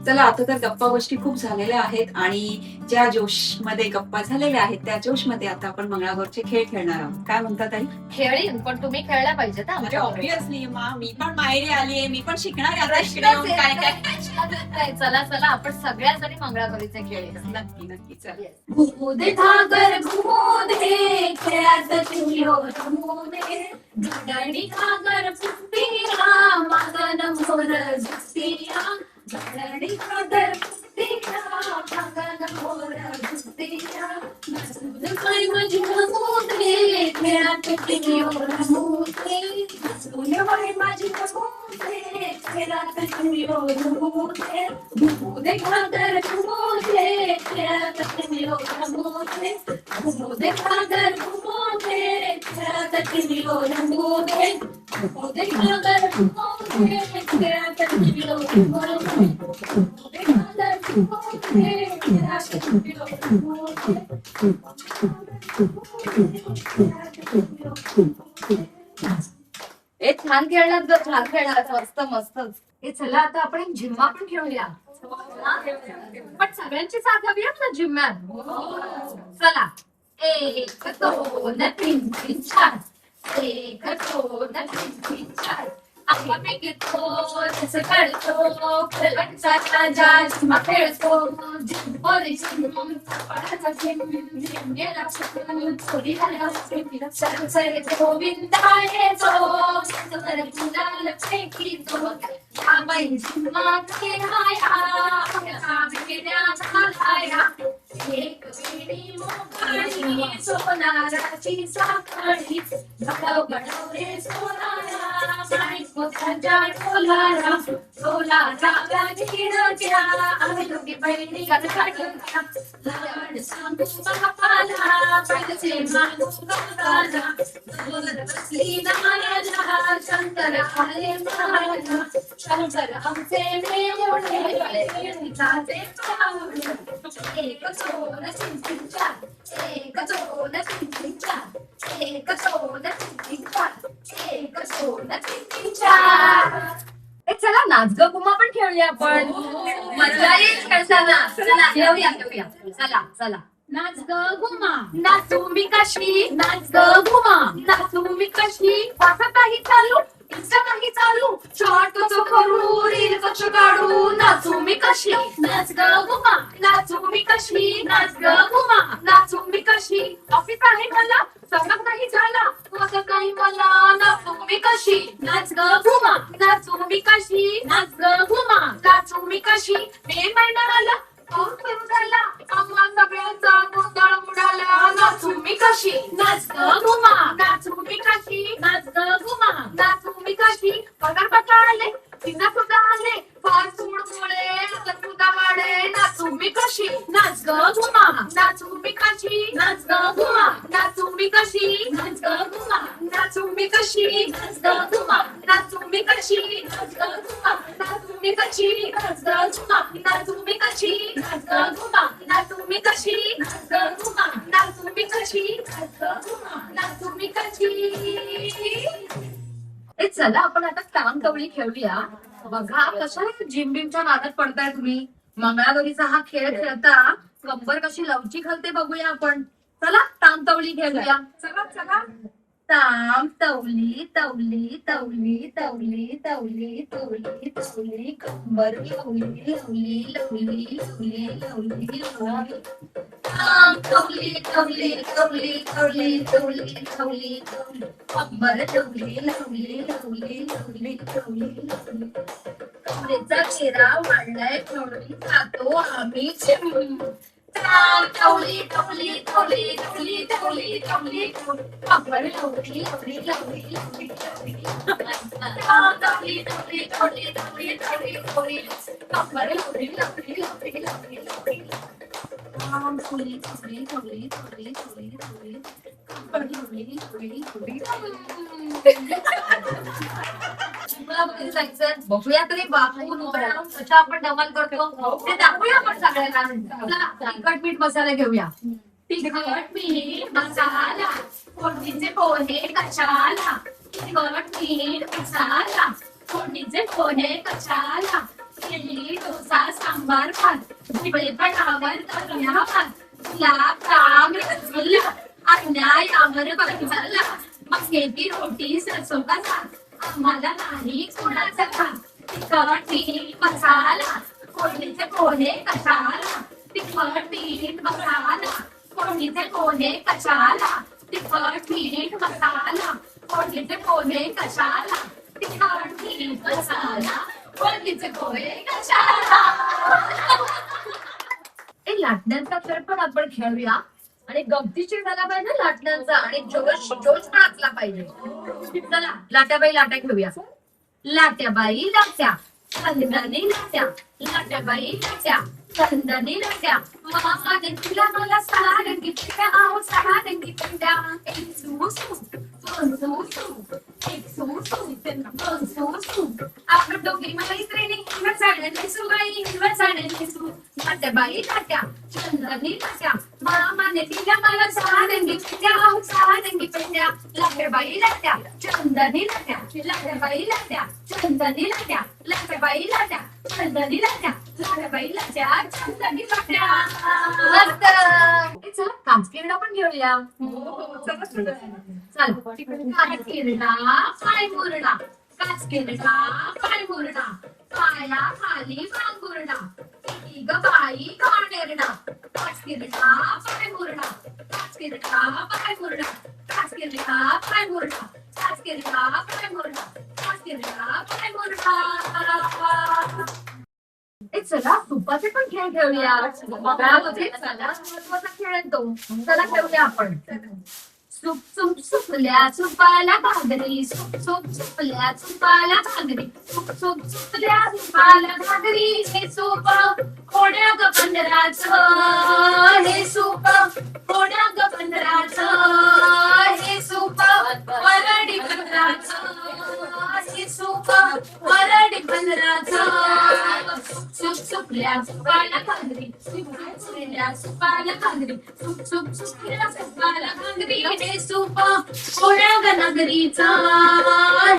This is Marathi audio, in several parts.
चला आता तर गप्पा गोष्टी खूप झालेल्या आहेत आणि ज्या जोश मध्ये गप्पा झालेल्या आहेत त्या जोश मध्ये आता आपण मंगळागौरचे खेळ खेळणार आहोत. काय म्हणतात ताई? खेळीन पण तुम्ही खेळल्या पाहिजे ना म्हणजे ऑब्विसली मी पण माहेरी आलीये, मी पण शिकणार आहे आता इकडे येऊन काय काय. चला चला आपण सगळ्या जणी मंगळागौरीचे खेळ नक्की नक्की चल. घुमुदे घागर घुमुदे खेळात तुझ्यो रमुदे घागरी घागर फुटिया मागन मोर झुकतिया घागरी घागर फुटिया मागन मोर झुकतिया मसूद काय माझी घुमुदे खेळात तुझ्यो रमुदे मसूद काय माझी घुमुदे खेळात तुझ्यो रमुदे घुमुदे घागर घुमुदे खेळात तुझ्यो रमुदे घुमुदे घागर घुमुदे खेळात तुझ्यो रमुदे घुमुदे घागर घुमुदे खेळात तुझ्यो रमुदे घुमुदे घागर घुमुदे खेळात तुझ्यो रमुदे ए छान खेळलात ग छान खेळलात मस्त मस्तच. ए चला आता आपण एक झिम्मा पण खेळूया. पण सगळ्यांची साथ हवी ना झिम्म्यात. चला एक दोन तीन तीन चार एक दोन तीन तीन चार आपण घेतो जसं काढतो खेळांचा राजा झिम्मा खेळतो झिम्मोरी झिम्म पडाचा झिम्म झिम्मेला झिम्म चोरी झाल्या सर सर गोविंदाये जो सर गुलाल फेकीतो आबाई झिम्मा खेळाया बिगड्या झालाया एक वेळी मोकळी सोनाराची साखळी बडव बडव रे सोनारा बायकोच्या डोलारा डोलारा गाडीच्या आम्ही दोघी बहिणी काढल्या लाड सांगू बापाला पाहिजे मागू बापाला दोर बसली नाराला शंकर आले महाराजा शंकर आमचे मेवणे जाते पावले एक चोर चिंचिंचा एक चोर चिंचिंचा एक चोर चिंचिंचा एक चोर चिंचिंचा. ए चला नाच ग घुमा पण खेळूया आपण. मजा येईल खेळताना. चला खेळूया खेळूया. चला चला नाच ग घुमा नाचू मी कशी नाच ग घुमा नाचू मी कशी वाचा काही चालू इन्स्टा काही चालू शॉर्ट कसं करू रील कसं काढू नाचू मी कशी नाच ग घुमा नाचू मी कशी नाच ग घुमा नाचू मी कशी ऑफिस आहे मला सगळं काही झाला माझं काही मला नाचू मी कशी नाच ग घुमा नाचू मी कशी नाच ग घुमा नाचू मी कशी मे महिना आला पाऊस सुरू झाला आम्हा सगळ्यांचा गोंधळ उडाला नाचू मी कशी नाच ग घुमा नाचू मी कशी नाच ग घुमा नाचू मी कशी पगार पत्र आले पिंगा सुद्धा आले फास्ट फूड मुळे सुद्धा वाढे नाचू मी कशी नाच ग घुमा नाचू मी कशी नाच ग घुमा नाचू मी कशी नाच ग घुमा नाचू मी कशी नाच ग घुमा नाचू मी कशी नाच ग घुमा नाचू मी कशी नाच ग घुमा नाचू मी कशी नाच ग घुमा नाचू मी कशी नाच ग घुमा नाचू मी कशी नाच ग घुमा नाचू मी कशी. ए चला आपण आता टांग कवळी खेळूया. बघा कशा जिम बिमच्या नादात पडताय तुम्ही. मंगळागौरीचा हा खेळ खेळता कंबर कशी लवचिक हलते बघूया आपण. चला टांग तवली खेळूया. चला चला ताम तवली तवली तवली तवली तवली तवली तवली कंबर lovely lovely lovely lovely lovely lovely ताम तवली तवली तवली तवली तवली तवली तवली कंबर lovely lovely lovely lovely lovely lovely कमरेचा चेहरा वाढलाय म्हणून खातो आम्ही चिम टवली टवली टवली टवली टवली टवली कंबर lovely lovely lovely lovely lovely टवली टवली टवली टवली टवली टवली कंबर lovely lovely lovely lovely lovely टवली टवली टवली टवली टवली टवली कंबर लवली लवली लवली बघूया तरी बापून कशा आपण धमाल करतो ते दाखवूया आपण सगळ्यांना. तिखट मीठ मसाला घेऊया. तिखट मीठ मसाला फोडणीचे पोहे कशाला तिखट मीठ मसाला फोडणीचे पोहे कशाला इडली डोसा सांबार भात भोपळे पटावर करूया भात गुलाब जाम रसगुल्ला अन्यायावर बंजाला मक्याची रोटी सरसों का साग आम्हाला नाही कुणाचा भाग तिखट मीठ मसाला फोडणीचे पोहे कशाला तिखट मीठ मसाला फोडणीचे पोहे कशाला तिखट मीठ मसाला फोडणीचे पोहे कशाला तिखट मीठ मसाला फोडणीचे पोहे कशाला. लाटण्यांचा खेळ पण आपण खेळूया आणि गमतीशीर झाला पाहिजे लाटण्यांचा आणि जोश जोश पण असला पाहिजे. चला लाट्याबाई लाट्या खेळूया. लाट्याबाई लाट्या खंदानी लाट्या लाट्याबाई लाट्या खंदानी लाट्या मामाने तिला मला सारंगी पेट्या आहो सारंगी पेट्या एक सू सू दोन सू सू एक सू सू दोन सू सू आपण दोघी मैत्रिणी हिरव्या साड्या नेसू बाई हिरव्या साड्या नेसू लाट्याबाई लाट्या खंदानी लाट्या मामाने तिला मला सारंगी पेट्या आहो सारंगी पेट्या लाट्याबाई लाट्या चंदनी लाट्या लाट्याबाई लाट्या चंदनी लाट्या लाट्याबाई लाट्या चंदनी लाट्या लाट्याबाई लाट्या चंदनी लाट्या. मस्त. चला काचकिरडा पण घेऊया. चल काचकिरडा पाय मुरडा काचकिरडा पाय मुरडा पाया खाली पांघुरडा ग बाई कानेरडा काचकिरडा पाय मुरडा काचकिरडा पाय मुरडा काचकिरडा पाय मुरडा काचकिरडा पाय मुरडा काचकिरडा पाय मुरडा. चला तुपाचे पण खेळ खेळूया. मंगळामध्ये सगळ्यात महत्वाचा खेळ आहे तो. चला खेळूया आपण. सुप सुप सुपल्या सुपाला घागरी सुप सुप सुपल्या सुपाला घागरी सुप सुप सुपल्या सुपाला घागरी हे सूप कोण्या ग पंधराचं हे सूप कोण्या ग पंधराचं हे सूप वरडी पंधराचं हे सूप वरडी पंधराचं सुप सुपल्या सुपाला घागरी सुप सुपल्या सुपाला घागरी सुप सुप सुपल्या सुपाला घागरी हे सूप कोण्या ग नगरीचा.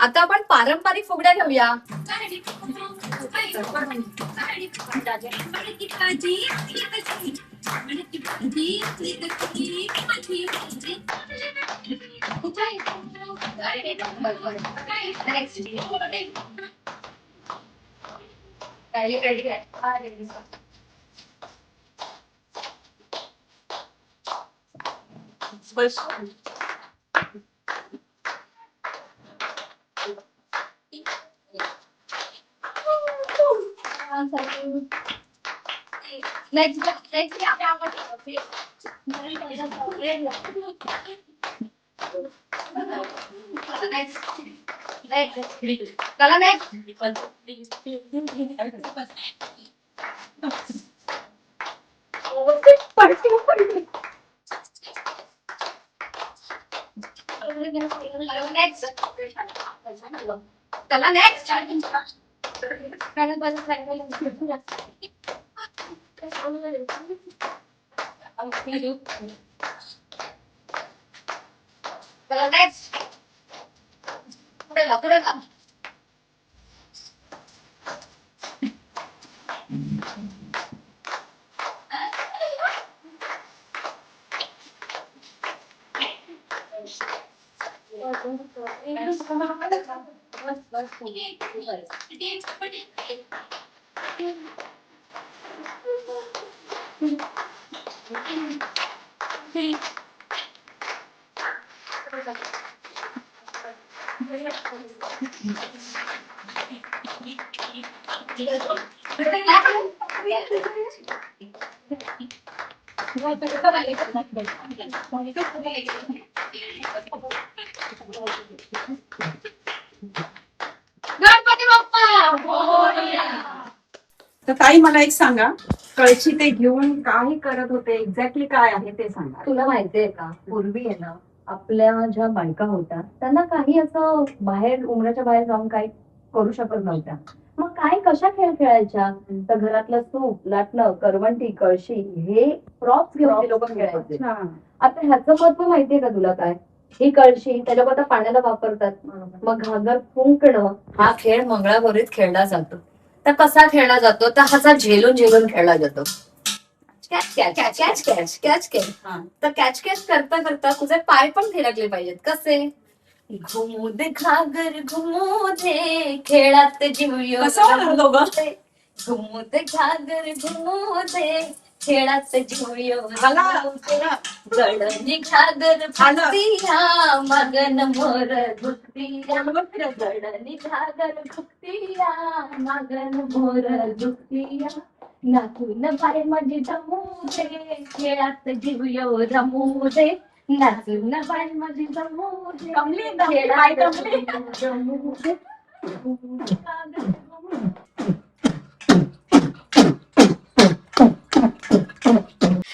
आता आपण पारंपरिक फुगड्या घेऊया. चला नेक्स्ट पुढे जा. गणपती बाप्पा मोरया. तर ताई मला एक सांगा, कळशी ते घेऊन काय करत होते, एक्झॅक्टली काय आहे ते सांगा. तुला माहितीये का, पूर्वी आहे ना आपल्या ज्या बायका होत्या त्यांना काही असं बाहेर उमराच्या बाहेर जाऊन काही करू शकत नव्हत्या. मग काय कशा खेळ खेळायच्या, तर घरातलं सूप लाटणं करवंटी कळशी हे प्रॉप्स घेऊन ते लोक खेळायचे. अच्छा. आता ह्याचं महत्व माहितीये का तुला काय, ही कळशी त्या लोक आता पाण्याला वापरतात. मग घागर फुंकणं हा खेळ मंगळागौरीत खेळला जातो. तर कसा खेळला जातो, तर असा झेलून झेलून खेळला जातो. Catch catch catch catch catch catch. हा. तर कॅच कॅच करता करता तुझे पाय पण थिरकले पाहिजेत. कसे? घुमू दे घागर घुमू दे, खेळात जीव कसं होणार दोघं? घुमू दे घागर घुमू दे, खेळात जीव आला. गडनी घागर फुकतिया, मगन मोर झुकतिया. गडनी घागर फुकतिया, मगन मोर झुकतिया. नाचून बाय माझी जमू दे, खेळात जीव रमू दे. नाचून बाय माझी जमू दे, कमली, बाय कमली. रमू दे.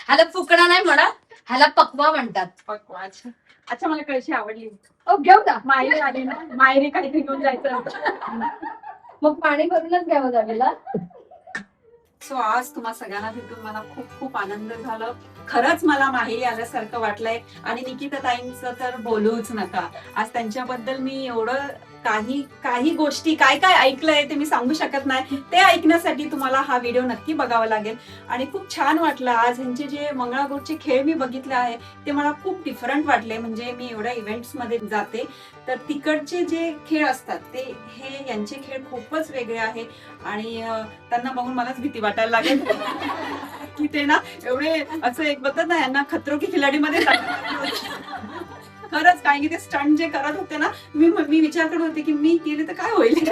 ह्याला फुकणं नाही म्हणा, ह्याला पकवा म्हणतात. पक्वा. अच्छा अच्छा, मला कळशी आवडली. घेऊ का? माहेरी आली ना, माहेरी काहीतरी घेऊन जायचं. मग पाणी भरूनच घ्यावं लागेल. सो आज तुम्हा सगळ्यांना भेटून मला खूप खूप आनंद झाला. खरंच मला माहेरी आल्यासारखं वाटलंय. आणि निकिता ताईंचं तर बोलूच नका. आज त्यांच्याबद्दल मी एवढं काही काही गोष्टी काय काय ऐकलंय ते मी सांगू शकत नाही. ते ऐकण्यासाठी तुम्हाला हा व्हिडिओ नक्की बघावा लागेल. आणि खूप छान वाटलं. आज ह्यांचे जे मंगळागौरचे खेळ मी बघितले आहे ते मला खूप डिफरंट वाटले. म्हणजे मी एवढ्या इव्हेंट्स मध्ये जाते तर तिकडचे जे खेळ असतात ते हे यांचे खेळ खूपच वेगळे आहे. आणि त्यांना बघून मलाच भीती वाटायला लागेल की ते ना एवढे असं एक बघतात ना, यांना खतरो की खिलाडीमध्ये खरंच. कारण की ते स्टंट जे करत होते ना, मी विचार करत होते की मी केले तर काय होईल.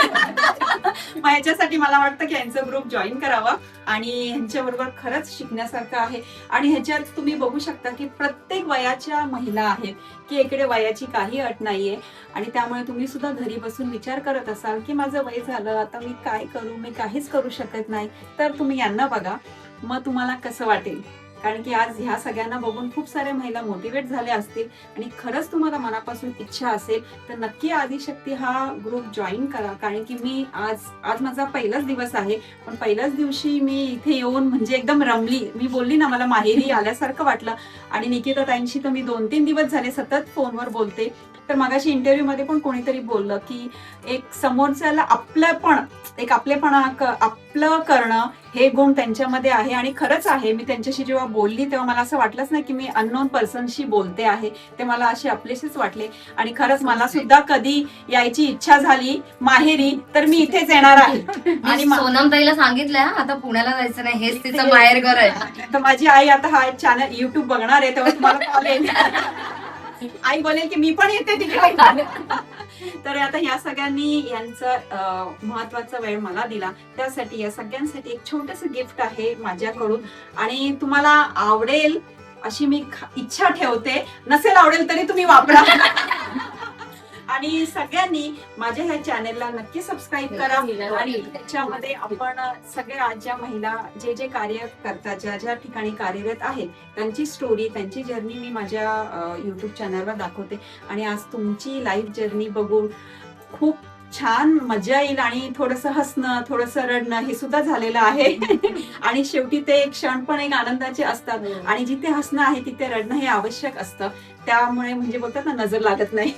मग ह्याच्यासाठी मला वाटतं की यांचा ग्रुप जॉईन करावा. आणि ह्यांच्याबरोबर खरंच शिकण्यासारखं आहे. आणि ह्याच्यात तुम्ही बघू शकता की प्रत्येक वयाच्या महिला आहेत, की इकडे वयाची काही अट नाहीये. आणि त्यामुळे तुम्ही सुद्धा घरी बसून विचार करत असाल की माझं वय झालं, आता मी काय करू, मी काहीच करू शकत नाही, तर तुम्ही यांना बघा. मग तुम्हाला कसं वाटेल. कारण की आज ह्या सगळ्यांना बघून खूप साऱ्या महिला मोटिवेट झाल्या असतील. आणि खरंच तुम्हाला मनापासून इच्छा असेल तर नक्की आदिशक्ती हा ग्रुप जॉईन करा. कारण की मी आज माझा पहिलाच दिवस आहे. पण पहिल्याच दिवशी मी इथे येऊन म्हणजे एकदम रमली. मी बोलली ना, मला माहेरी आल्यासारखं वाटलं. आणि निकिता ताईंशी तर मी 2-3 दिवस झाले सतत फोनवर बोलते. तर मगाशी इंटरव्ह्यू मध्ये पण कोणीतरी बोललं की एक समोरच्याला आपलेपणा आपलं करणं हे गुण त्यांच्यामध्ये आहे. आणि खरंच आहे. मी त्यांच्याशी जेव्हा बोलली तेव्हा मला असं वाटलंच नाही की मी अननोन पर्सनशी बोलते आहे. ते मला असे आपलेसेच वाटले. आणि खरंच मला सुद्धा कधी यायची इच्छा झाली माहेरी तर मी इथेच येणार आहे. आणि सोनम ताईला सांगितलंय आता पुण्याला जायचं नाही, हेच तिचं माहेरघर आहे. तर माझी आई आता हा चॅनल युट्यूब बघणार आहे तेव्हा तुम्हाला कॉल येईल. आई बोलेल की मी पण येते तिकडे. तर आता या सगळ्यांनी यांचं महत्वाचा वेळ मला दिला त्यासाठी या सगळ्यांसाठी एक छोटस गिफ्ट आहे माझ्याकडून. आणि तुम्हाला आवडेल अशी मी इच्छा ठेवते. नसेल आवडेल तरी तुम्ही वापरा. आणि सगळ्यांनी माझ्या ह्या चॅनेलला नक्की सबस्क्राईब करा. आणि त्याच्यामध्ये आपण सगळे आज ज्या महिला जे जे कार्य करतात, ज्या ज्या ठिकाणी कार्यरत आहेत, त्यांची स्टोरी, त्यांची जर्नी मी माझ्या युट्यूब चॅनलवर दाखवते. आणि आज तुमची लाईफ जर्नी बघून खूप छान मजा येईल. आणि थोडंसं हसणं, थोडंसं रडणं हे सुद्धा झालेलं आहे. आणि शेवटी ते क्षण पण एक आनंदाचे असतात. आणि जिथे हसणं आहे तिथे रडणं हे आवश्यक असतं. त्यामुळे म्हणजे बोलतात ना, नजर लागत नाही.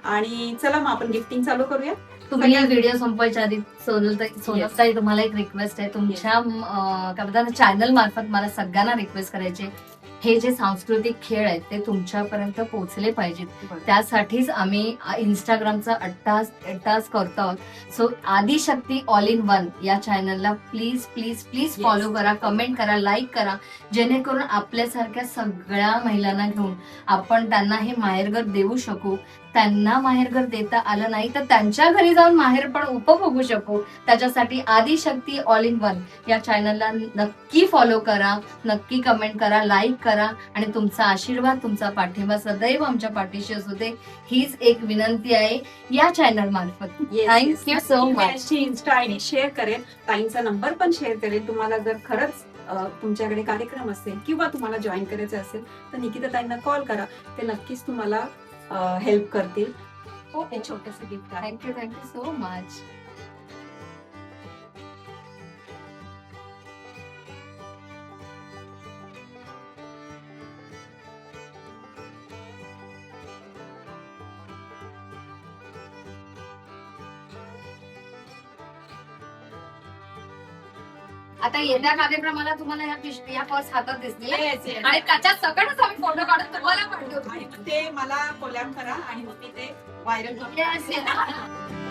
आणि चला मग आपण गिफ्टिंग चालू करूया. तुम्ही व्हिडिओ संपवायच्या आधी सोनलताई तुम्हाला एक रिक्वेस्ट आहे. तुमच्या काय म्हणतात चॅनल मार्फत मला सगळ्यांना रिक्वेस्ट करायचे, हे जे सांस्कृतिक खेळ आहेत ते तुमच्यापर्यंत पोहोचले पाहिजेत. त्यासाठीच आम्ही इंस्टाग्रामचा अट्टास करतो आहोत. So Adishakti all in one या चॅनलला प्लीज प्लीज प्लीज फॉलो करा, कमेंट करा, लाईक करा, जेणेकरून आपल्यासारख्या सगळ्या महिलांना घेऊन आपण त्यांना हे माहेरघर देऊ शकू. त्यांना माहेरघर देता आलं नाही तर त्यांच्या घरी जाऊन माहेर पण उपभोगू शकू. त्याच्यासाठी आदिशक्ती ऑल इन वन या चॅनलला नक्की फॉलो करा, नक्की कमेंट करा, लाईक करा. आणि तुमचा आशीर्वाद, तुमचा पाठिंबा सदैव आमच्या पाठीशी असू दे हीच एक विनंती आहे या चॅनल मार्फत. Thank you so much. Insta ID share करेल, ताईंचा नंबर पण शेअर करेल. तुम्हाला जर खरंच तुमच्याकडे कार्यक्रम असेल किंवा तुम्हाला जॉईन करायचं असेल तर निकिता ताईंना कॉल करा. ते नक्कीच तुम्हाला हेल्प करतील. हे छोटंसं गिफ्ट आहे. Thank you so much. आता येत्या कार्यक्रमाला तुम्हाला या पर्स हातात दिसतील Yes, yes. आणि त्याच्या सकटच आम्ही फोटो काढून तुम्हाला पाठवतो. आणि ते मला कोलॅब करा आणि मी ते व्हायरल Yes, yes.